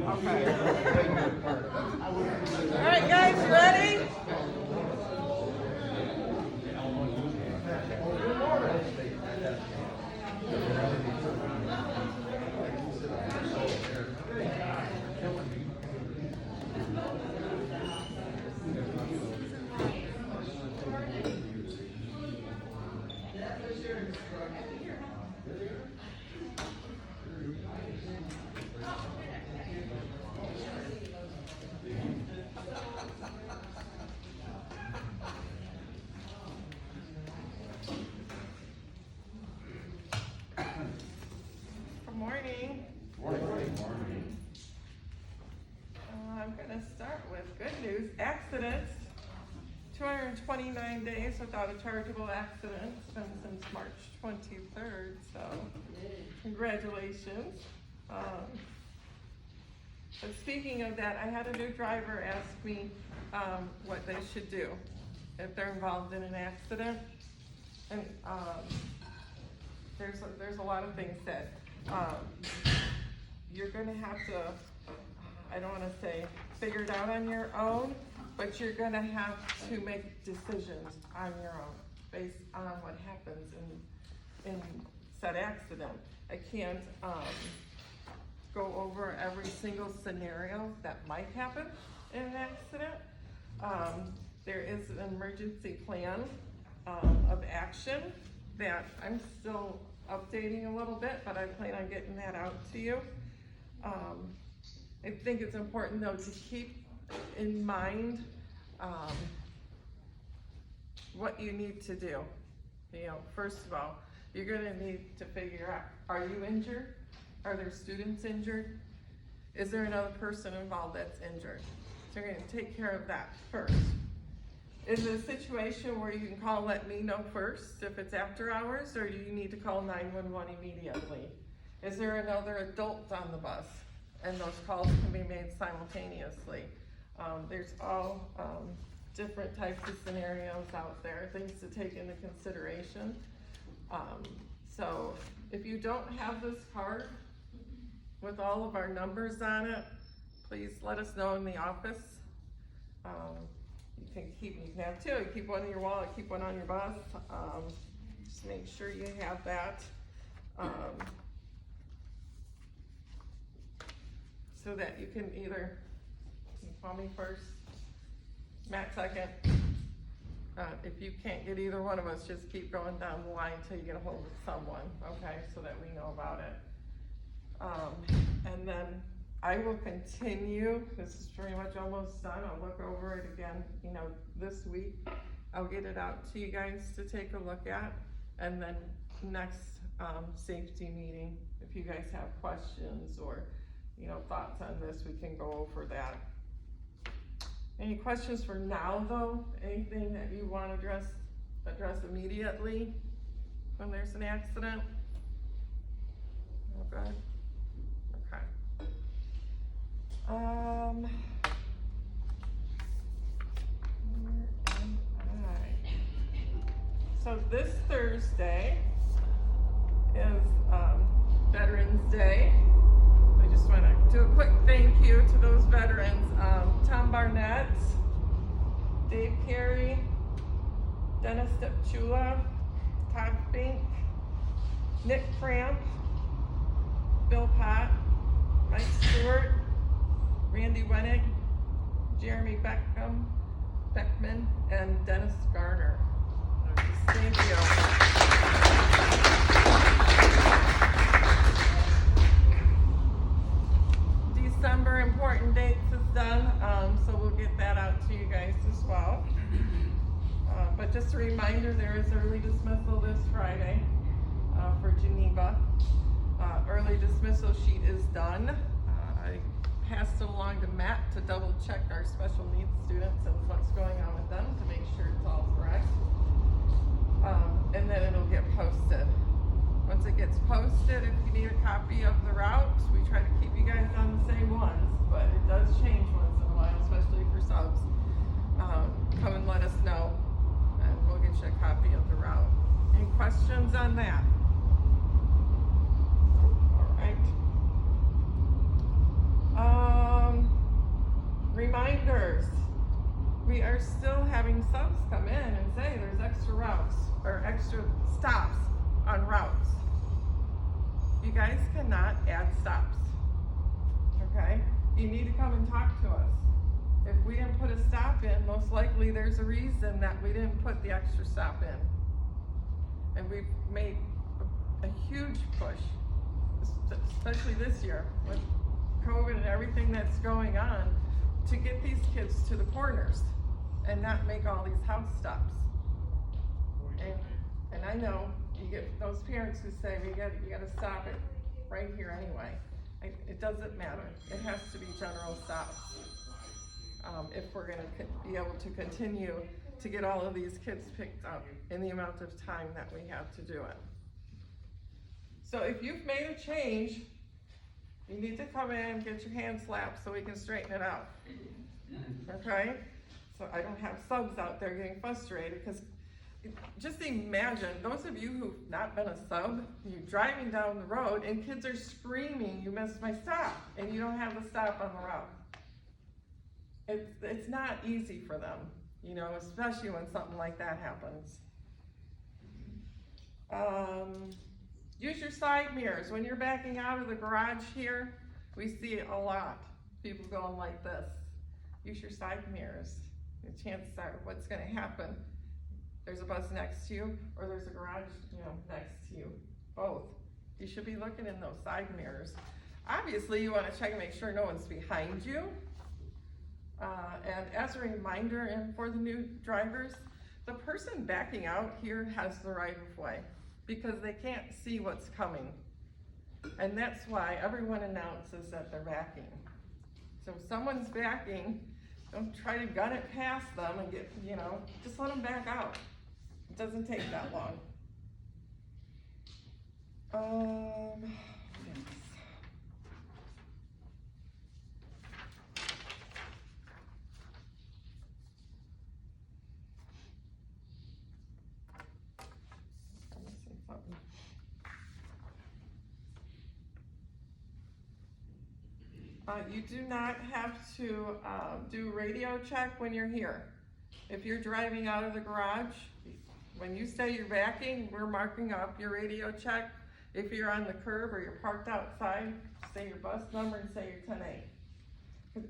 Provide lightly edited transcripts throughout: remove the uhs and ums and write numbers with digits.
Okay. All right, guys, you ready? Good morning. I'm going to start with good news. Accidents. 229 days without a chargeable accident. It's been since March 23rd, so congratulations. But speaking of that, I had a new driver ask me what they should do if they're involved in an accident. And there's a lot of things said. You're going to have to, I don't want to say figure it out on your own, but you're going to have to make decisions on your own based on what happens in said accident. I can't go over every single scenario that might happen in an accident. There is an emergency plan of action that I'm still updating a little bit, but I plan on getting that out to you. I think it's important though to keep in mind what you need to do. You know, first of all, you're gonna need to figure out, are you injured? Are there students injured? Is there another person involved that's injured? So you're gonna take care of that first. Is it a situation where you can call and let me know first if it's after hours, or do you need to call 911 immediately? Is there another adult on the bus? And those calls can be made simultaneously. There's all different types of scenarios out there, things to take into consideration. So if you don't have this card with all of our numbers on it, please let us know in the office. You can have two. You keep one in your wallet, keep one on your bus. Just make sure you have that. So that you can either call me first, Matt second. If you can't get either one of us, just keep going down the line until you get a hold of someone, okay, so that we know about it. And then I will continue. This is pretty much almost done. I'll look over it again, you know, this week. I'll get it out to you guys to take a look at. And then next safety meeting, if you guys have questions or, you know, thoughts on this, we can go over that. Any questions for now though? Anything that you want to address immediately when there's an accident? Oh, good. Okay. Where am I? So this Thursday is Veterans Day. I just want to do a quick thank you to those veterans. Tom Barnett, Dave Carey, Dennis Stepchula, Todd Fink, Nick Cramp, Bill Pott, Mike Stewart, Randy Wenig, Jeremy Beckman, and Dennis Garner. Thank you. December important dates is done, so we'll get that out to you guys as well. But just a reminder, there is early dismissal this Friday for Geneva. Early dismissal sheet is done. I passed it along to Matt to double check our special needs students and what's going on with them to make sure it's all correct. And then it'll get posted. Once it gets posted, if you need a copy of the routes, we try to keep you guys on the same ones, but it does change once in a while, especially for subs. Come and let us know, and we'll get you a copy of the route. Any questions on that? All right. Reminders. We are still having subs come in and say there's extra routes or extra stops on routes. You guys cannot add stops, okay? You need to come and talk to us. If we didn't put a stop in, most likely there's a reason that we didn't put the extra stop in. And we've made a huge push, especially this year with COVID and everything that's going on, to get these kids to the corners and not make all these house stops. And I know you get those parents who say, you gotta stop it right here anyway. It doesn't matter. It has to be general stops. If we're gonna be able to continue to get all of these kids picked up in the amount of time that we have to do it. So if you've made a change, you need to come in, get your hand slapped so we can straighten it out, okay? So I don't have subs out there getting frustrated, because just imagine, those of you who've not been a sub, you're driving down the road and kids are screaming, you missed my stop, and you don't have the stop on the route. It's not easy for them, you know, especially when something like that happens. Use your side mirrors. When you're backing out of the garage here, we see it a lot. People going like this. Use your side mirrors. The chances are what's gonna happen, there's a bus next to you or there's a garage, you know, next to you. Both. You should be looking in those side mirrors. Obviously, you wanna check and make sure no one's behind you. And as a reminder, and for the new drivers, the person backing out here has the right of way, because they can't see what's coming. And that's why everyone announces that they're backing. So if someone's backing, don't try to gun it past them and get, you know, just let them back out. It doesn't take that long. Yes. You do not have to do radio check when you're here. If you're driving out of the garage, when you say you're backing, we're marking up your radio check. If you're on the curb or you're parked outside, say your bus number and say your 10-8.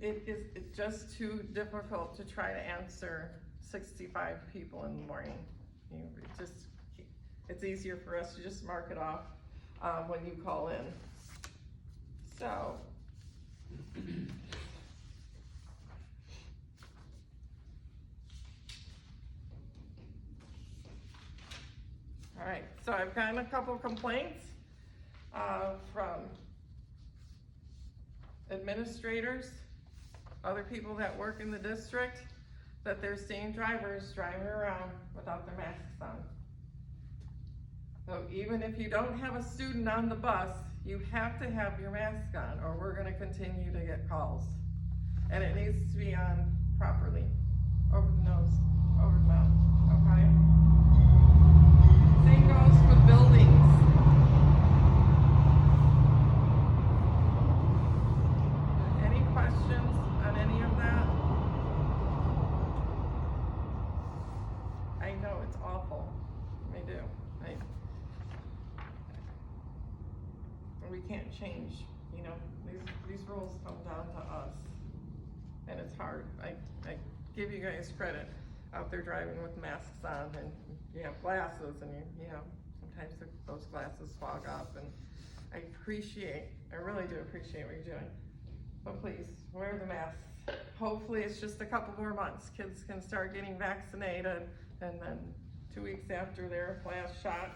It's just too difficult to try to answer 65 people in the morning. You know, it's easier for us to just mark it off when you call in. So. All right, so I've gotten a couple complaints from administrators, other people that work in the district, that they're seeing drivers driving around without their masks on. So even if you don't have a student on the bus, you have to have your mask on, or we're gonna continue to get calls. And it needs to be on properly, over the nose, over the mouth, okay? Same goes for buildings. Any questions on any of that? I know it's awful, I do. We can't change, you know, these rules come down to us, and it's hard. I give you guys credit out there driving with masks on, and you have glasses, and you know, sometimes those glasses fog up, and I really do appreciate what you're doing. But please, wear the masks. Hopefully it's just a couple more months. Kids can start getting vaccinated, and then 2 weeks after their last shot,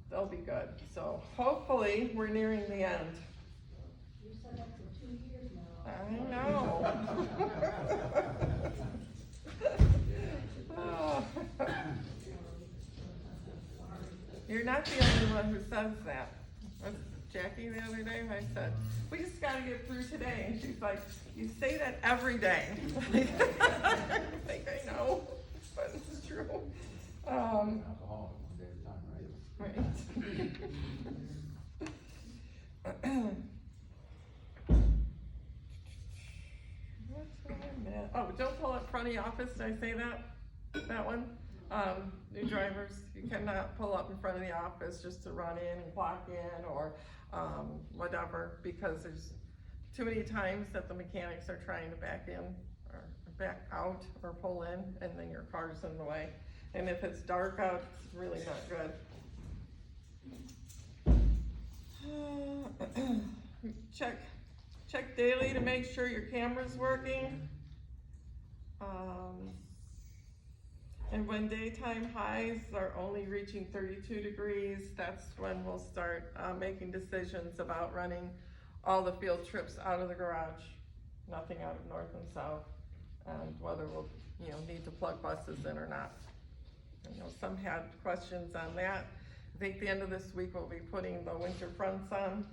they'll be good. So hopefully we're nearing the end. You said that for 2 years now. I know. Oh. You're not the only one who says that. Was Jackie the other day? I said, we just gotta get through today. And she's like, you say that every day. I think I know, but it's true. Right. And, oh, don't pull up in front of the office, did I say that? That one? New drivers, you cannot pull up in front of the office just to run in and clock in or, whatever, because there's too many times that the mechanics are trying to back in or back out or pull in, and then your car's in the way. And if it's dark out, it's really not good. Check daily to make sure your camera's working. And when daytime highs are only reaching 32 degrees, that's when we'll start making decisions about running all the field trips out of the garage, nothing out of north and south, and whether we'll, need to plug buses in or not. Some had questions on that. I think the end of this week we'll be putting the winter fronts on.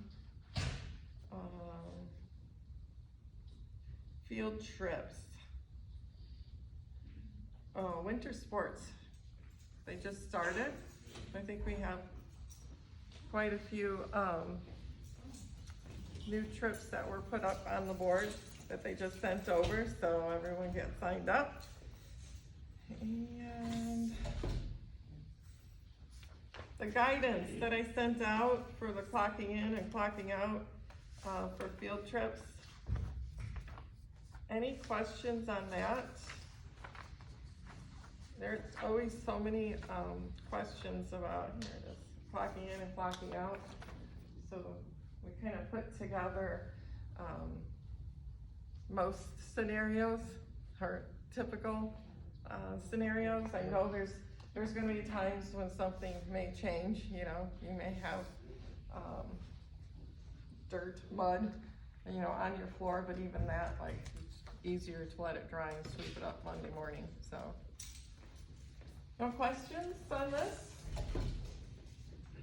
Field trips. Oh, winter sports. They just started. I think we have quite a few new trips that were put up on the board that they just sent over, so everyone gets signed up. And the guidance that I sent out for the clocking in and clocking out for field trips. Any questions on that? There's always so many questions about, here it is, clocking in and clocking out. So we kind of put together most scenarios, or typical scenarios. I know there's gonna be times when something may change, you may have dirt, mud, on your floor, but even that, like, it's easier to let it dry and sweep it up Monday morning, so. No questions on this?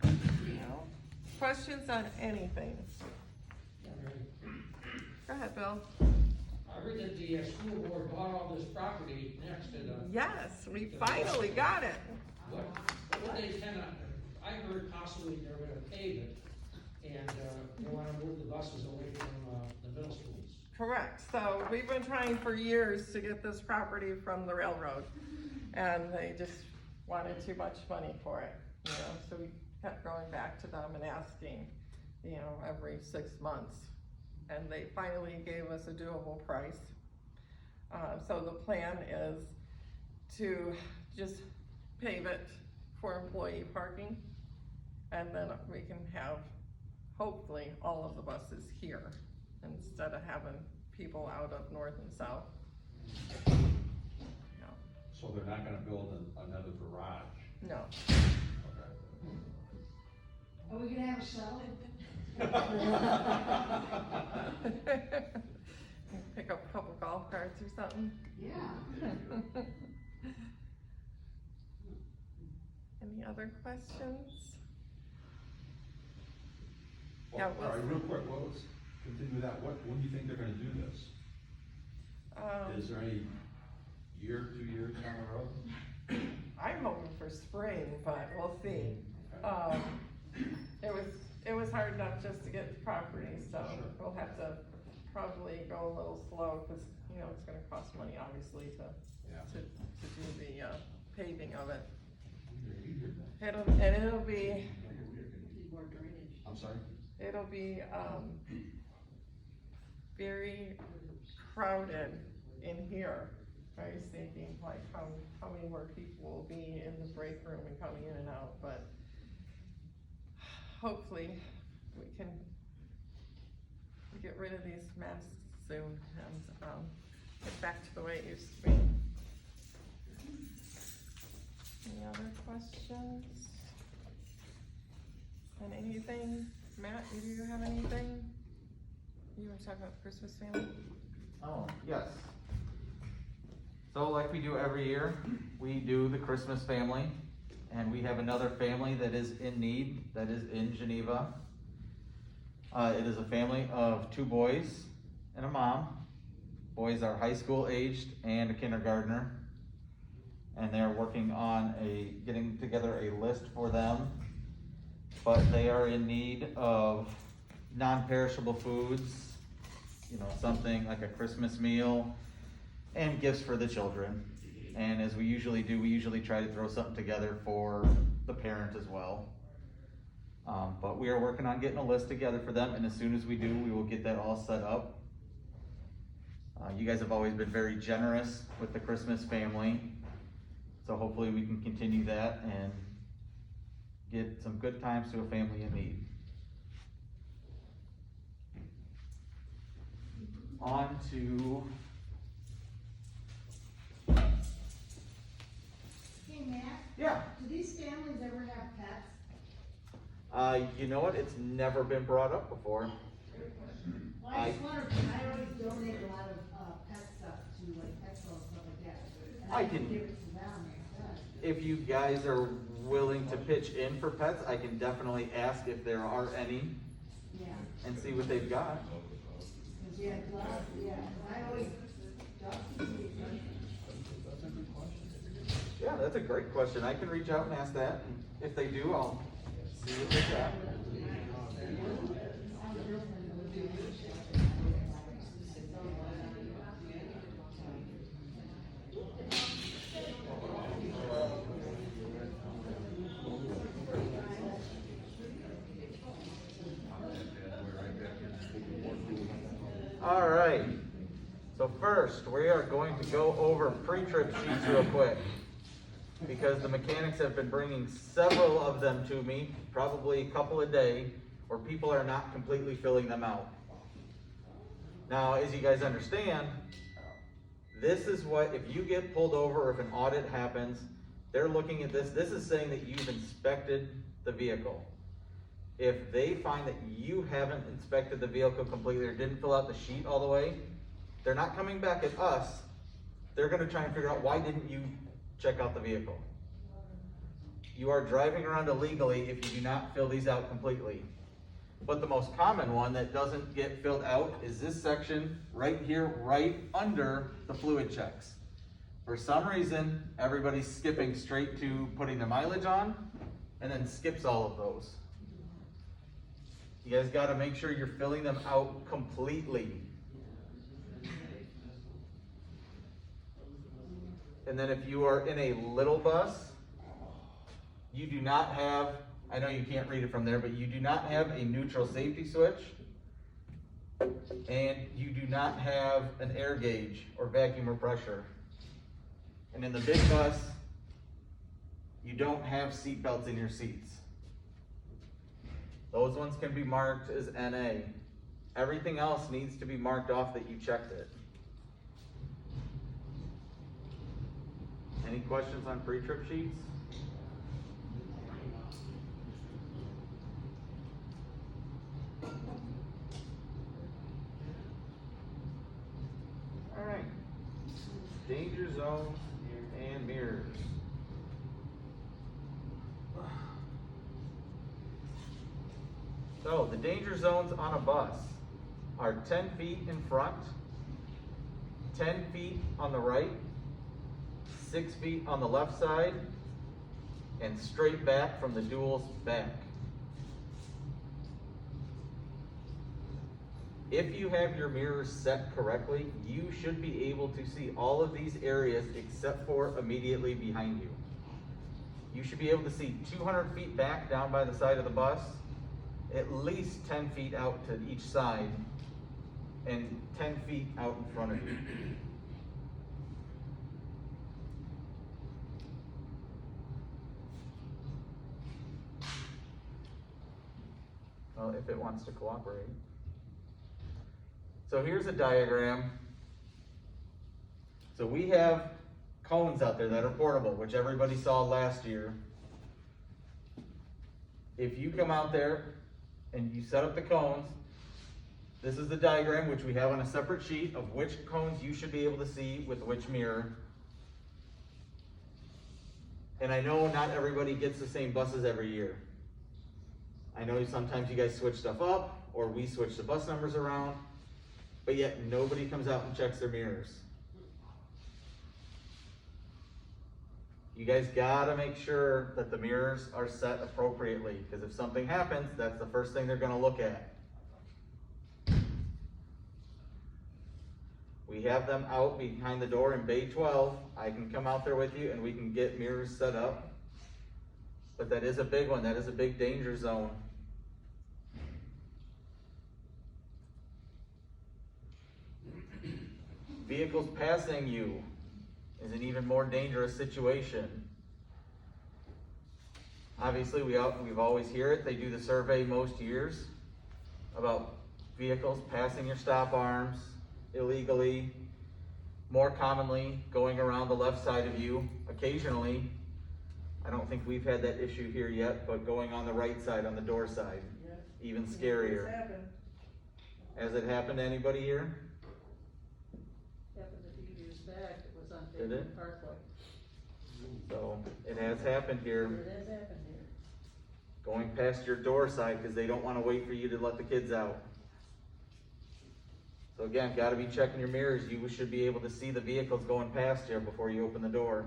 No? Questions on anything? Go ahead, Bill. I heard that the school board bought all this property next to the. Yes, we finally got it. What they cannot, I heard possibly they're gonna pave it, and, they wanna move the buses away from, the middle schools. Correct, so we've been trying for years to get this property from the railroad, and they just wanted too much money for it, so we kept going back to them and asking, every 6 months. And they finally gave us a doable price. So the plan is to just pave it for employee parking, and then we can have, hopefully, all of the buses here, instead of having people out of north and south. So they're not gonna build another garage? No. Okay. Are we gonna have a salad? Pick up a couple golf carts or something. Yeah. Any other questions? Well, Yeah, all right, real quick, let's continue that. When do you think they're gonna do this? Is there any year, 2 years down the road? I'm hoping for spring, but we'll see. It was hard enough just to get the property, so Sure. we'll have to probably go a little slow, cause it's gonna cost money, obviously, to do the paving of it. It'll be, More drainage. I'm sorry? it'll be, very crowded in here. I was thinking like how many more people will be in the break room and coming in and out, but hopefully we can get rid of these masks soon and get back to the way it used to be. Any other questions? And anything, Matt, do you have anything? You want to talk about Christmas family? Oh, yes. So like we do every year, we do the Christmas family, and we have another family that is in need, that is in Geneva. It is a family of 2 boys and a mom. Boys are high school aged and a kindergartner. And they're working on getting together a list for them. But they are in need of non-perishable foods, something like a Christmas meal, and gifts for the children. And as we usually do, we usually try to throw something together for the parent as well. But we are working on getting a list together for them, and as soon as we do, we will get that all set up. You guys have always been very generous with the Christmas family, so hopefully we can continue that and get some good times to a family in need. On to, Hey, Matt, yeah, do these families ever have pets? you know what, it's never been brought up before. Well, I just wondered, 'cause I always donate a lot of, pet stuff to like Petco and stuff like that. And I can- give it to them instead. If you guys are willing to pitch in for pets, I can definitely ask if there are any Yeah, and see what they've got. 'cause yeah, dogs, yeah, 'cause I always, dogs seem to be expensive. Yeah, that's a great question. I can reach out and ask that, and if they do, I'll see what they got. All right, so first, we are going to go over pre-trip sheets real quick, because the mechanics have been bringing several of them to me, probably a couple a day, where people are not completely filling them out. Now, as you guys understand, this is what, if you get pulled over or if an audit happens, they're looking at this, this is saying that you've inspected the vehicle. If they find that you haven't inspected the vehicle completely or didn't fill out the sheet all the way, they're not coming back at us. They're gonna try and figure out, why didn't you check out the vehicle? You are driving around illegally if you do not fill these out completely. But the most common one that doesn't get filled out is this section right here, right under the fluid checks. For some reason, everybody's skipping straight to putting the mileage on and then skips all of those. You guys gotta make sure you're filling them out completely. And then if you are in a little bus, you do not have, I know you can't read it from there, but you do not have a neutral safety switch. And you do not have an air gauge or vacuum or pressure. And in the big bus, you don't have seat belts in your seats. Those ones can be marked as NA. Everything else needs to be marked off that you checked it. Any questions on pre-trip sheets? All right. Danger zones and mirrors. So the danger zones on a bus are 10 feet in front, 10 feet on the right, 6 feet on the left side, and straight back from the dual's back. If you have your mirrors set correctly, you should be able to see all of these areas except for immediately behind you. You should be able to see 200 feet back down by the side of the bus, at least 10 feet out to each side, and 10 feet out in front of you. Well, if it wants to cooperate. So here's a diagram. So we have cones out there that are portable, which everybody saw last year. If you come out there and you set up the cones, this is the diagram, which we have on a separate sheet, of which cones you should be able to see with which mirror. And I know not everybody gets the same buses every year. I know sometimes you guys switch stuff up, or we switch the bus numbers around, but yet nobody comes out and checks their mirrors. You guys gotta make sure that the mirrors are set appropriately, because if something happens, that's the first thing they're gonna look at. We have them out behind the door in Bay 12. I can come out there with you and we can get mirrors set up. But that is a big one, that is a big danger zone. Vehicles passing you is an even more dangerous situation. Obviously, we've always hear it, they do the survey most years about vehicles passing your stop arms illegally, more commonly going around the left side of you, occasionally. I don't think we've had that issue here yet, but going on the right side, on the door side, even scarier. Has it happened to anybody here? Happened a few years back, it was on Did it? Favorite Parkway. So, it has happened here, It has happened here. going past your door side, because they don't want to wait for you to let the kids out. So again, gotta be checking your mirrors, you should be able to see the vehicles going past you before you open the door.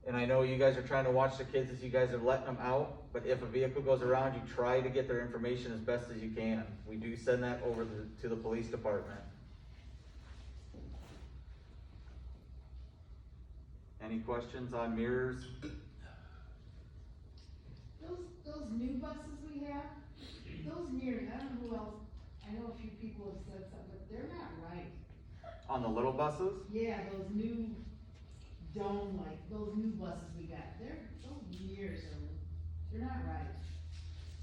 And I know you guys are trying to watch the kids as you guys are letting them out, but if a vehicle goes around, you try to get their information as best as you can. We do send that over to the police department. Any questions on mirrors? Those new buses we have, those mirrors, I don't know who else, I know a few people have said something, but they're not right. On the little buses? Yeah, those new dome, like, those new buses we got, those mirrors they're not right.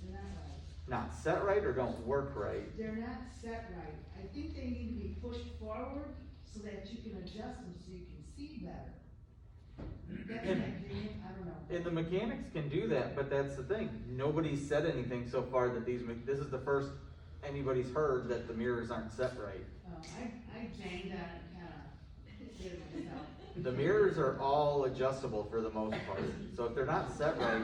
They're not right. Not set right or don't work right? They're not set right. I think they need to be pushed forward so that you can adjust them so you can see better. That's my opinion, I don't know. And the mechanics can do that, but that's the thing, nobody's said anything so far that this is the first anybody's heard that the mirrors aren't set right. I banged on it and kinda did it myself. The mirrors are all adjustable for the most part, so if they're not set right,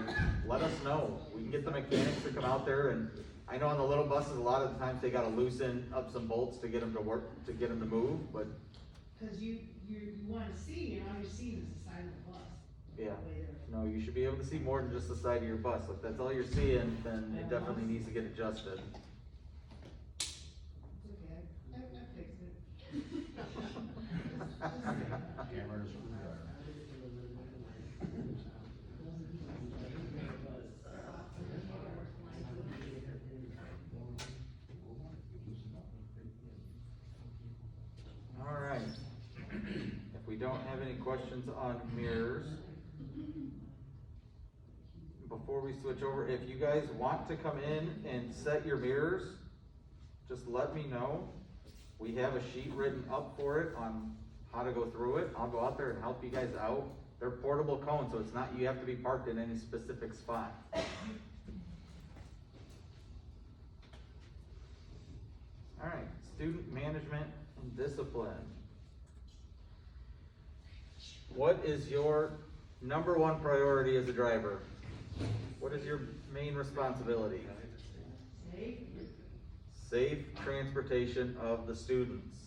let us know. We can get the mechanics to come out there, and I know on the little buses, a lot of the times they gotta loosen up some bolts to get them to work, to get them to move, but Cause you wanna see, and all you're seeing is the side of the bus. yeah. Way there. No, you should be able to see more than just the side of your bus. If that's all you're seeing, then it definitely needs to get adjusted. It's okay, I fixed it. Cameras. All right. If we don't have any questions on mirrors, before we switch over, if you guys want to come in and set your mirrors, just let me know. We have a sheet written up for it on how to go through it. I'll go out there and help you guys out. They're portable cones, so it's not, you have to be parked in any specific spot. All right, student management and discipline. What is your number one priority as a driver? What is your main responsibility? Safe. Safe transportation of the students.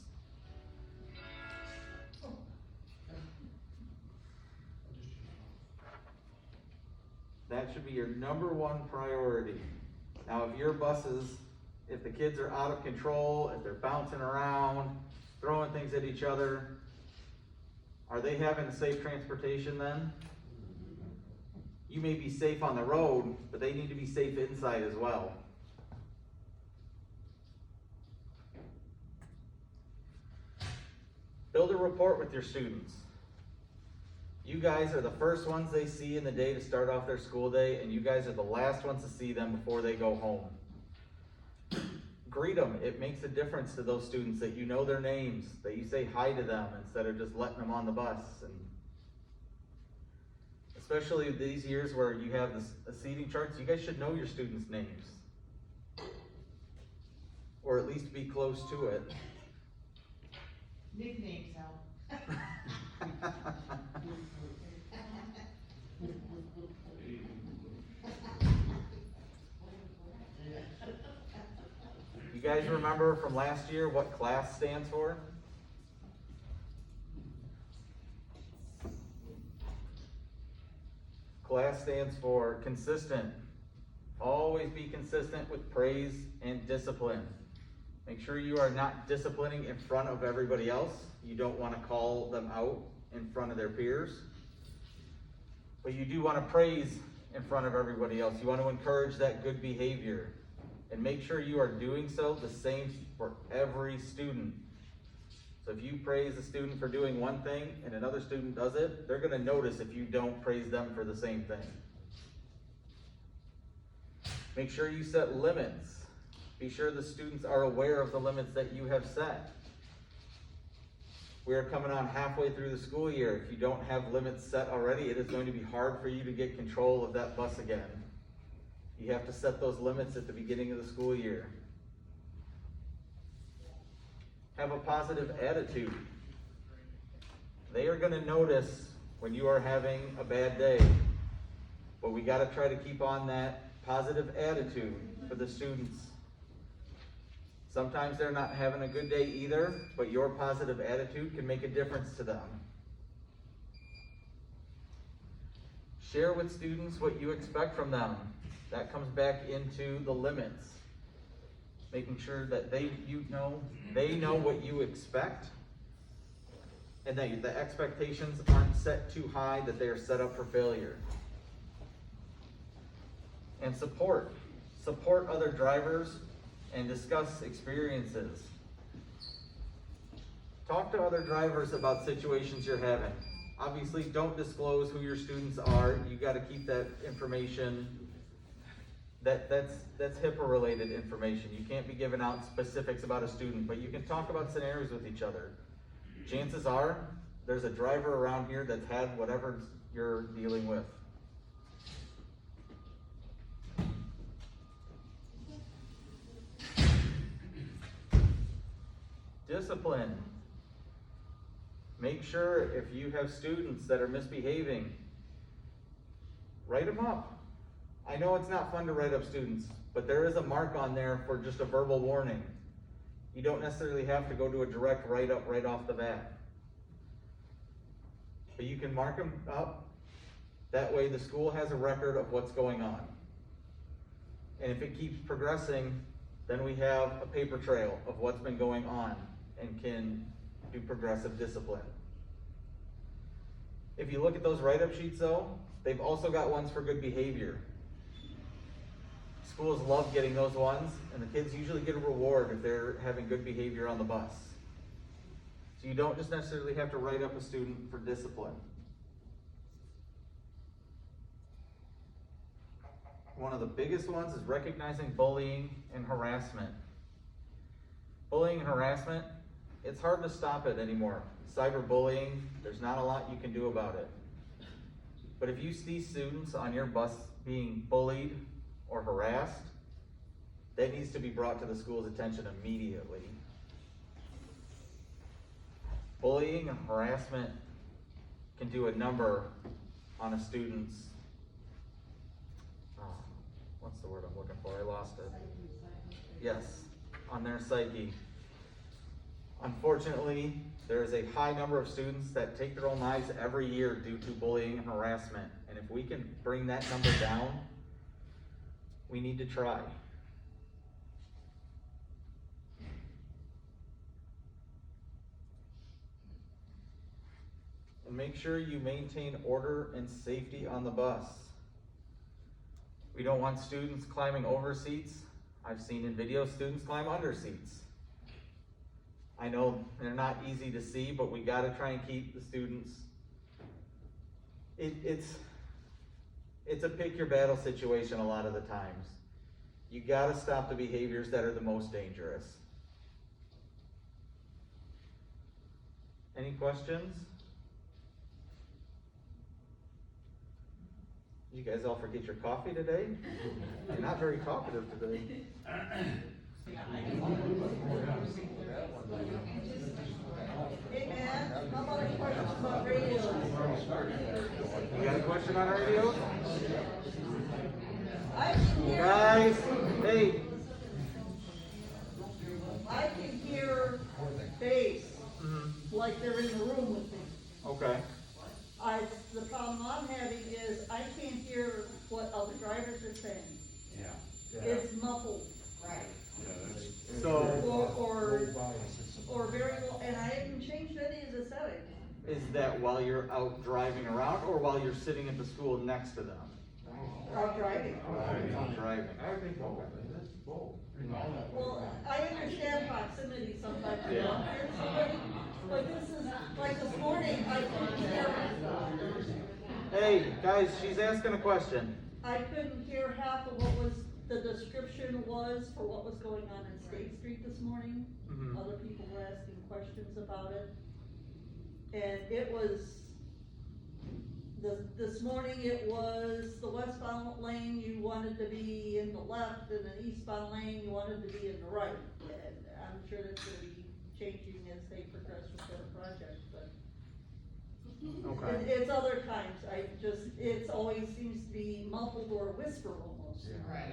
That should be your number one priority. Now, if your buses, if the kids are out of control, if they're bouncing around, throwing things at each other, are they having safe transportation then? You may be safe on the road, but they need to be safe inside as well. Build a rapport with your students. You guys are the first ones they see in the day to start off their school day, and you guys are the last ones to see them before they go home. Greet them. It makes a difference to those students that you know their names, that you say hi to them instead of just letting them on the bus. And especially these years where you have the seating charts, you guys should know your students' names. Or at least be close to it. Nicknames help. You guys remember from last year what CLASS stands for? CLASS stands for consistent. Always be consistent with praise and discipline. Make sure you are not disciplining in front of everybody else. You don't want to call them out in front of their peers. But you do want to praise in front of everybody else. You want to encourage that good behavior. And make sure you are doing so the same for every student. So if you praise a student for doing one thing and another student does it, they're going to notice if you don't praise them for the same thing. Make sure you set limits. Be sure the students are aware of the limits that you have set. We are coming on halfway through the school year. If you don't have limits set already, it is going to be hard for you to get control of that bus again. You have to set those limits at the beginning of the school year. Have a positive attitude. They are going to notice when you are having a bad day, but we got to try to keep on that positive attitude for the students. Sometimes they're not having a good day either, but your positive attitude can make a difference to them. Share with students what you expect from them. That comes back into the limits. Making sure that they know what you expect, and that the expectations aren't set too high that they are set up for failure. And support other drivers and discuss experiences. Talk to other drivers about situations you're having. Obviously, don't disclose who your students are. You got to keep that information. That's HIPAA related information. You can't be giving out specifics about a student, but you can talk about scenarios with each other. Chances are there's a driver around here that's had whatever you're dealing with. Discipline. Make sure if you have students that are misbehaving, write them up. I know it's not fun to write up students, but there is a mark on there for just a verbal warning. You don't necessarily have to go to a direct write-up right off the bat. But you can mark them up. That way the school has a record of what's going on. And if it keeps progressing, then we have a paper trail of what's been going on and can do progressive discipline. If you look at those write-up sheets though, they've also got ones for good behavior. Schools love getting those ones, and the kids usually get a reward if they're having good behavior on the bus. So you don't just necessarily have to write up a student for discipline. One of the biggest ones is recognizing bullying and harassment. Bullying and harassment, it's hard to stop it anymore. Cyberbullying, there's not a lot you can do about it. But if you see students on your bus being bullied or harassed, that needs to be brought to the school's attention immediately. Bullying and harassment can do a number on a student's, what's the word I'm looking for? I lost it. Yes, on their psyche. Unfortunately, there is a high number of students that take their own lives every year due to bullying and harassment. And if we can bring that number down, we need to try. And make sure you maintain order and safety on the bus. We don't want students climbing over seats. I've seen in videos students climb under seats. I know they're not easy to see, but we gotta try and keep the students. It's a pick your battle situation a lot of the times. You gotta stop the behaviors that are the most dangerous. Any questions? You guys all forget your coffee today? You're not very talkative today. Hey man, how about a question about radios? You got a question on radios? I can hear, Guys, hey. I can hear bass, like they're in the room with me. Okay. The problem I'm having is I can't hear what other drivers are saying. Yeah. It's muffled. So, or, Low bias. or very low, and I haven't changed any of the settings. Is that while you're out driving around or while you're sitting at the school next to them? Out driving. Driving. I think both, that's both. Well, I understand proximity sometimes, you Yeah. don't hear somebody, but this is, like this morning, I couldn't hear, Hey, guys, she's asking a question. I couldn't hear half of what was, the description was for what was going on in State Street this morning. Mhm. Other people were asking questions about it. And it was, this morning it was the westbound lane, you wanted to be in the left, and the eastbound lane, you wanted to be in the right. And I'm sure that's gonna be changing as they progress with their project, but. Okay. It's other times, it's always seems to be muffled or whisper almost. Right.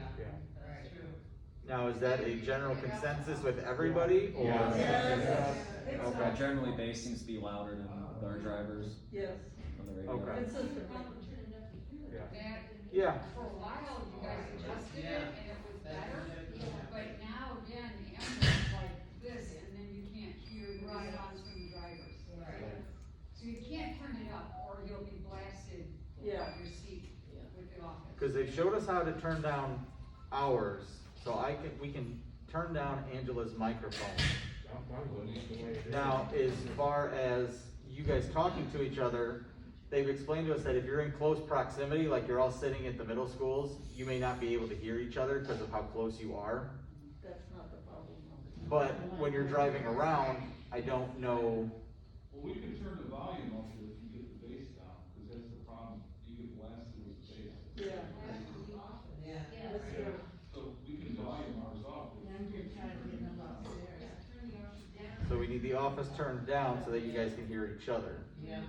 Now, is that a general consensus with everybody or? Yes. Okay. Generally, bass seems to be louder than our drivers Yes, on the radio. Okay. consistent. Yeah. For a while, you guys adjusted it and it was better, but now again, Amber's like this, and then you can't hear the response from the drivers. Right. So you can't turn it up, or you'll be blasted Yeah. out your seat with the office. Cause they showed us how to turn down ours, so we can turn down Angela's microphone. Now, as far as you guys talking to each other, they've explained to us that if you're in close proximity, like you're all sitting at the middle schools, you may not be able to hear each other because of how close you are. That's not the problem. But when you're driving around, I don't know, Well, we can turn the volume up if you get the bass down, cause that's the problem, you get blasted with the bass. Yeah. Yeah. That's true. So we can volume ours off. And you're trying to get them upstairs. so we need the office turned down so that you guys can hear each other. Yeah.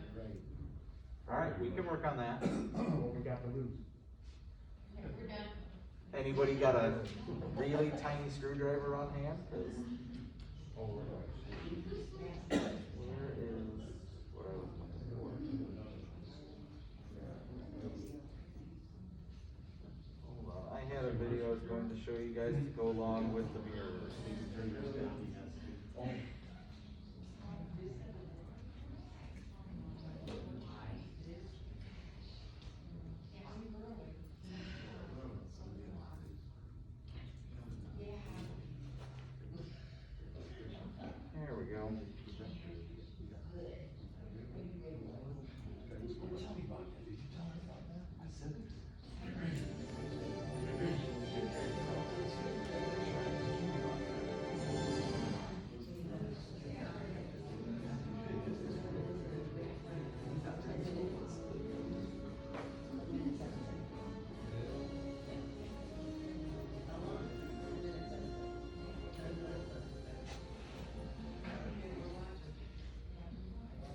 Alright, we can work on that. What we got to lose? We're done. Anybody got a really tiny screwdriver on hand? 'Cause where is, what I was looking for? Hold on, I had a video I was going to show you guys to go along with the mirrors. There we go.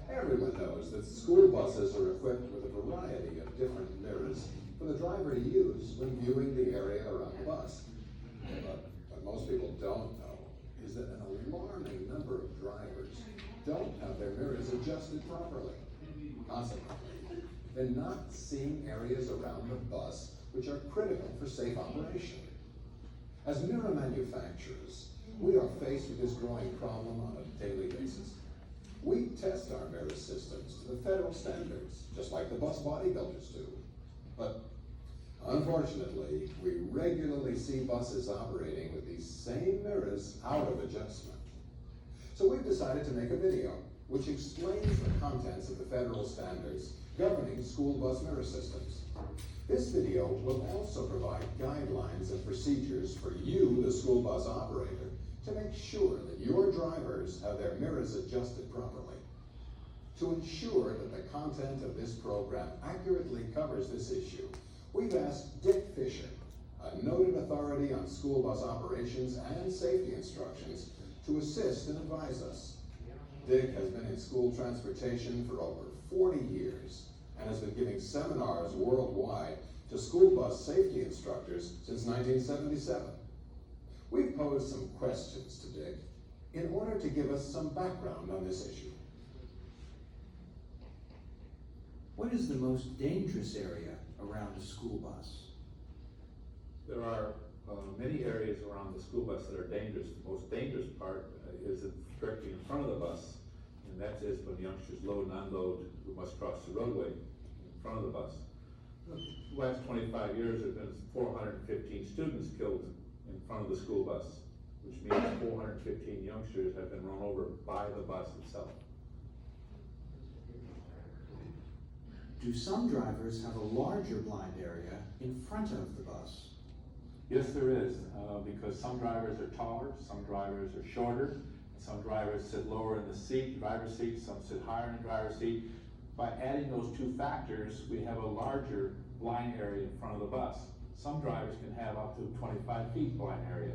Everyone knows that school buses are equipped with a variety of different mirrors for the driver to use when viewing the area around the bus. But what most people don't know is that an alarming number of drivers don't have their mirrors adjusted properly. Consequently, they're not seeing areas around the bus which are critical for safe operation. As mirror manufacturers, we are faced with this growing problem on a daily basis. We test our mirror systems to the federal standards, just like the bus bodybuilders do. But unfortunately, we regularly see buses operating with these same mirrors out of adjustment. So we've decided to make a video which explains the contents of the federal standards governing school bus mirror systems. This video will also provide guidelines and procedures for you, the school bus operator, to make sure that your drivers have their mirrors adjusted properly. To ensure that the content of this program accurately covers this issue, we've asked Dick Fisher, a noted authority on school bus operations and safety instructions, to assist and advise us. Dick has been in school transportation for over 40 years and has been giving seminars worldwide to school bus safety instructors since 1977. We've posed some questions to Dick in order to give us some background on this issue. What is the most dangerous area around a school bus? There are many areas around the school bus that are dangerous. The most dangerous part is directly in front of the bus, and that is when youngsters load and unload who must cross the roadway in front of the bus. The last 25 years, there have been 415 students killed in front of the school bus, which means 415 youngsters have been run over by the bus itself. Do some drivers have a larger blind area in front of the bus? Yes, there is, because some drivers are taller, some drivers are shorter, and some drivers sit lower in the driver's seat, some sit higher in the driver's seat. By adding those two factors, we have a larger blind area in front of the bus. Some drivers can have up to 25 feet blind area.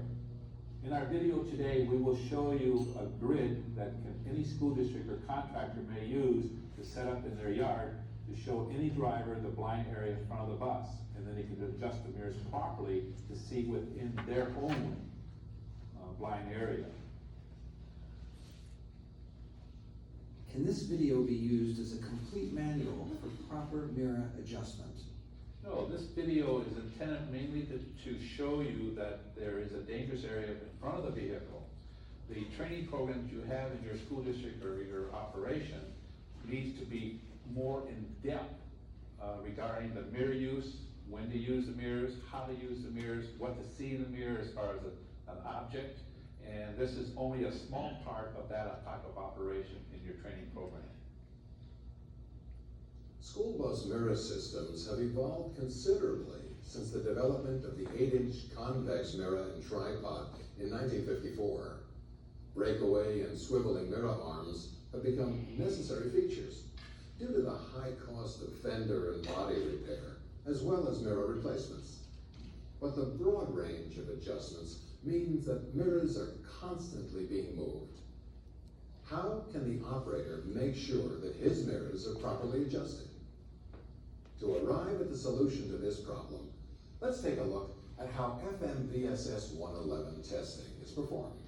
In our video today, we will show you a grid that any school district or contractor may use to set up in their yard to show any driver the blind area in front of the bus. And then they can adjust the mirrors properly to see within their own blind area. Can this video be used as a complete manual for proper mirror adjustment? No, this video is intended mainly to show you that there is a dangerous area in front of the vehicle. The training programs you have in your school district or your operation needs to be more in depth regarding the mirror use, when to use the mirrors, how to use the mirrors, what to see in the mirror as far as an object. And this is only a small part of that type of operation in your training program. School bus mirror systems have evolved considerably since the development of the 8-inch convex mirror and tripod in 1954. Breakaway and swiveling mirror arms have become necessary features due to the high cost of fender and body repair, as well as mirror replacements. But the broad range of adjustments means that mirrors are constantly being moved. How can the operator make sure that his mirrors are properly adjusted? To arrive at the solution to this problem, let's take a look at how FMVSS 111 testing is performed.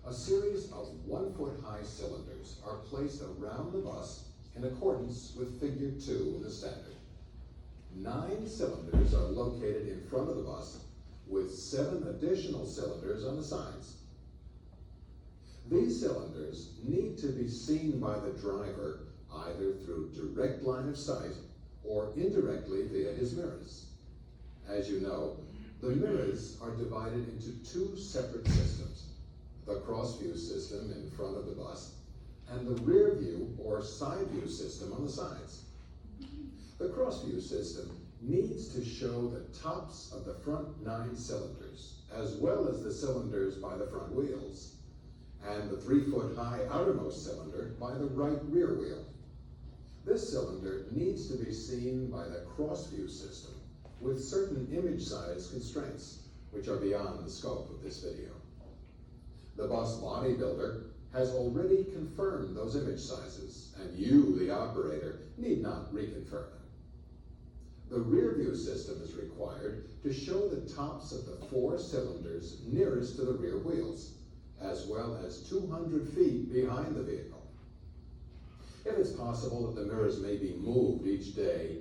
A series of 1-foot-high cylinders are placed around the bus in accordance with Figure 2 in the standard. 9 cylinders are located in front of the bus, with 7 additional cylinders on the sides. These cylinders need to be seen by the driver either through direct line of sight or indirectly via his mirrors. As you know, the mirrors are divided into 2 separate systems: the cross-view system in front of the bus and the rear view or side view system on the sides. The cross-view system needs to show the tops of the front 9 cylinders, as well as the cylinders by the front wheels, and the 3-foot-high outermost cylinder by the right rear wheel. This cylinder needs to be seen by the cross-view system with certain image size constraints, which are beyond the scope of this video. The bus bodybuilder has already confirmed those image sizes, and you, the operator, need not reconfirm them. The rear view system is required to show the tops of the 4 cylinders nearest to the rear wheels, as well as 200 feet behind the vehicle. If it's possible that the mirrors may be moved each day,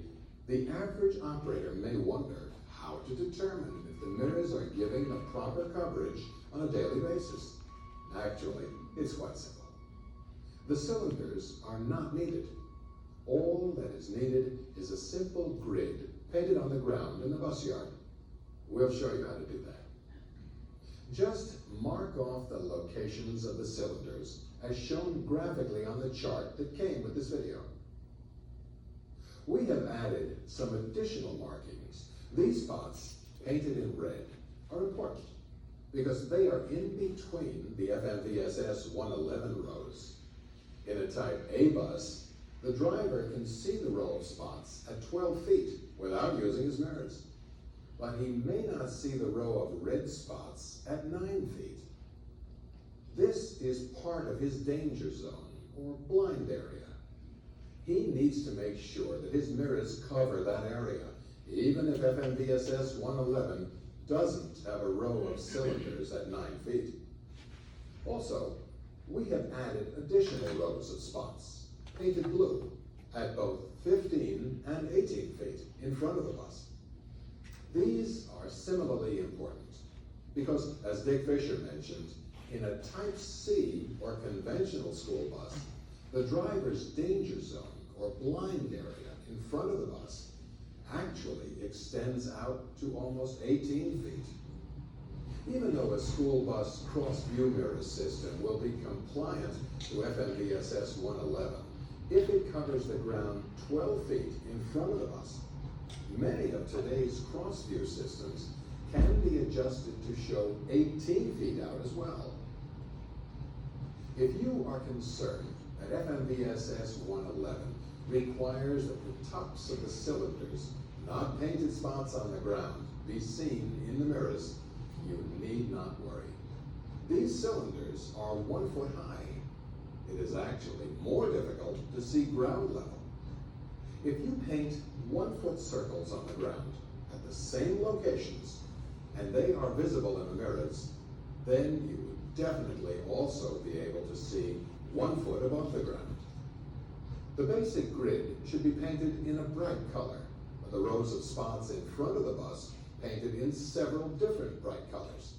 the average operator may wonder how to determine if the mirrors are giving the proper coverage on a daily basis. Actually, it's quite simple. The cylinders are not needed. All that is needed is a simple grid painted on the ground in the bus yard. We'll show you how to do that. Just mark off the locations of the cylinders as shown graphically on the chart that came with this video. We have added some additional markings. These spots, painted in red, are important because they are in between the FMVSS 111 rows. In a Type A bus, the driver can see the row of spots at 12 feet without using his mirrors, but he may not see the row of red spots at 9 feet. This is part of his danger zone, or blind area. He needs to make sure that his mirrors cover that area, even if FMVSS 111 doesn't have a row of cylinders at 9 feet. Also, we have added additional rows of spots, painted blue, at both 15 and 18 feet in front of the bus. These are similarly important because, as Dick Fisher mentioned, in a Type C or conventional school bus, the driver's danger zone or blind area in front of the bus actually extends out to almost 18 feet. Even though a school bus cross-view mirror system will be compliant to FMVSS 111 if it covers the ground 12 feet in front of the bus, many of today's cross-view systems can be adjusted to show 18 feet out as well. If you are concerned that FMVSS 111 requires that the tops of the cylinders, not painted spots on the ground, be seen in the mirrors, you need not worry. These cylinders are 1 foot high. It is actually more difficult to see ground level. If you paint 1 foot circles on the ground at the same locations, and they are visible in the mirrors, then you would definitely also be able to see 1 foot above the ground. The basic grid should be painted in a bright color, with the rows of spots in front of the bus painted in several different bright colors.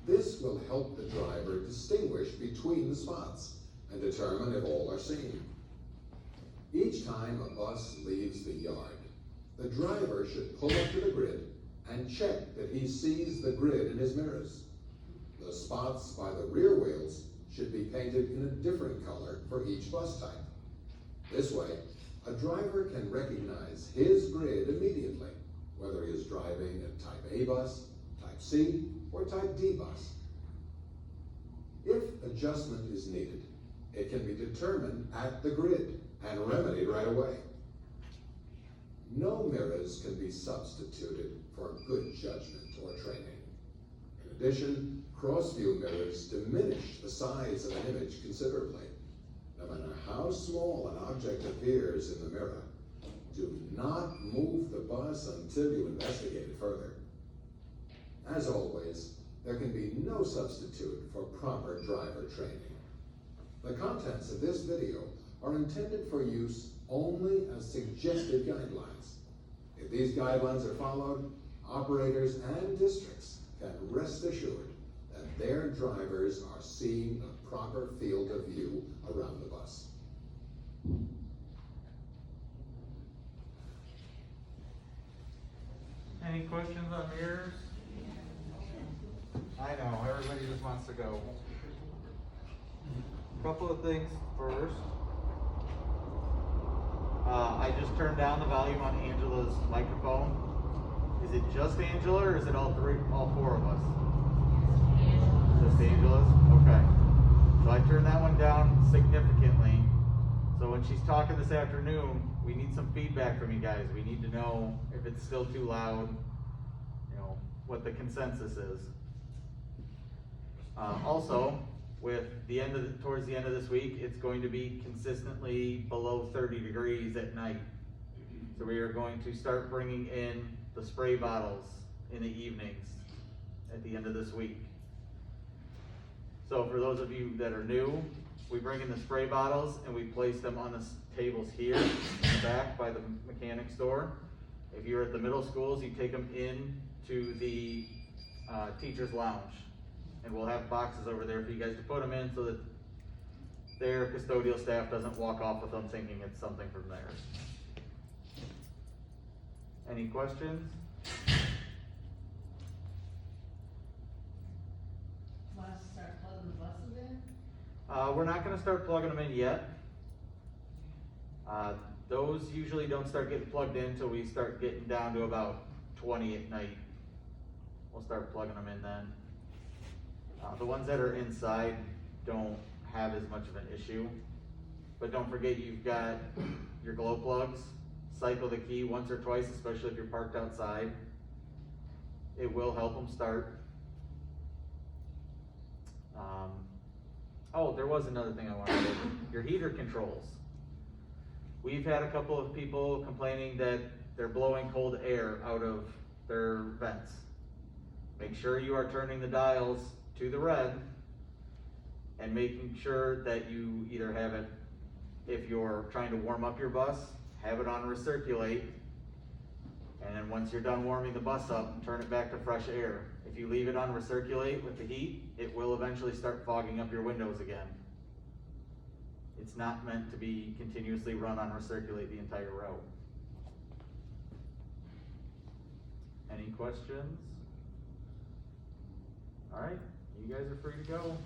This will help the driver distinguish between the spots and determine if all are seen. Each time a bus leaves the yard, the driver should pull up to the grid and check that he sees the grid in his mirrors. The spots by the rear wheels should be painted in a different color for each bus type. This way, a driver can recognize his grid immediately, whether he is driving a Type A bus, Type C, or Type D bus. If adjustment is needed, it can be determined at the grid and remedied right away. No mirrors can be substituted for good judgment or training. In addition, cross-view mirrors diminish the size of an image considerably. No matter how small an object appears in the mirror, do not move the bus until you investigate it further. As always, there can be no substitute for proper driver training. The contents of this video are intended for use only as suggested guidelines. If these guidelines are followed, operators and districts can rest assured that their drivers are seeing a proper field of view around the bus. Any questions on mirrors? I know, everybody just wants to go. Couple of things first. I just turned down the volume on Angela's microphone. Is it just Angela or is it all four of us? Just Angela's? Okay. So I turned that one down significantly. So when she's talking this afternoon, we need some feedback from you guys. We need to know if it's still too loud, you know, what the consensus is. Also, with towards the end of this week, it's going to be consistently below 30 degrees at night. So we are going to start bringing in the spray bottles in the evenings at the end of this week. So for those of you that are new, we bring in the spray bottles and we place them on the tables here in the back by the mechanic store. If you're at the middle schools, you take them in to the teacher's lounge. And we'll have boxes over there for you guys to put them in so that their custodial staff doesn't walk off with them thinking it's something from theirs. Any questions? Want us to start plugging the buses in? We're not gonna start plugging them in yet. Those usually don't start getting plugged in until we start getting down to about 20 at night. We'll start plugging them in then. The ones that are inside don't have as much of an issue. But don't forget you've got your glow plugs. Cycle the key once or twice, especially if you're parked outside. It will help them start. Oh, there was another thing I wanted to say. Your heater controls. We've had a couple of people complaining that they're blowing cold air out of their vents. Make sure you are turning the dials to the red and making sure that you either have it, if you're trying to warm up your bus, have it on recirculate, And then once you're done warming the bus up, turn it back to fresh air. If you leave it on recirculate with the heat, it will eventually start fogging up your windows again. It's not meant to be continuously run on recirculate the entire route. Any questions? Alright, you guys are free to go.